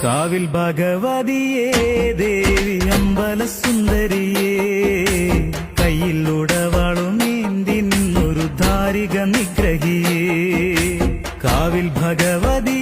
കാവിൽ ഭഗവതിയേ ദേവി അമ്പല സുന്ദരിയേ കയ്യിൽ ഉടവാളുമേന്തി നിന്നൊരു ധാരിക നിഗ്രഹിയേ കാവിൽ ഭഗവതി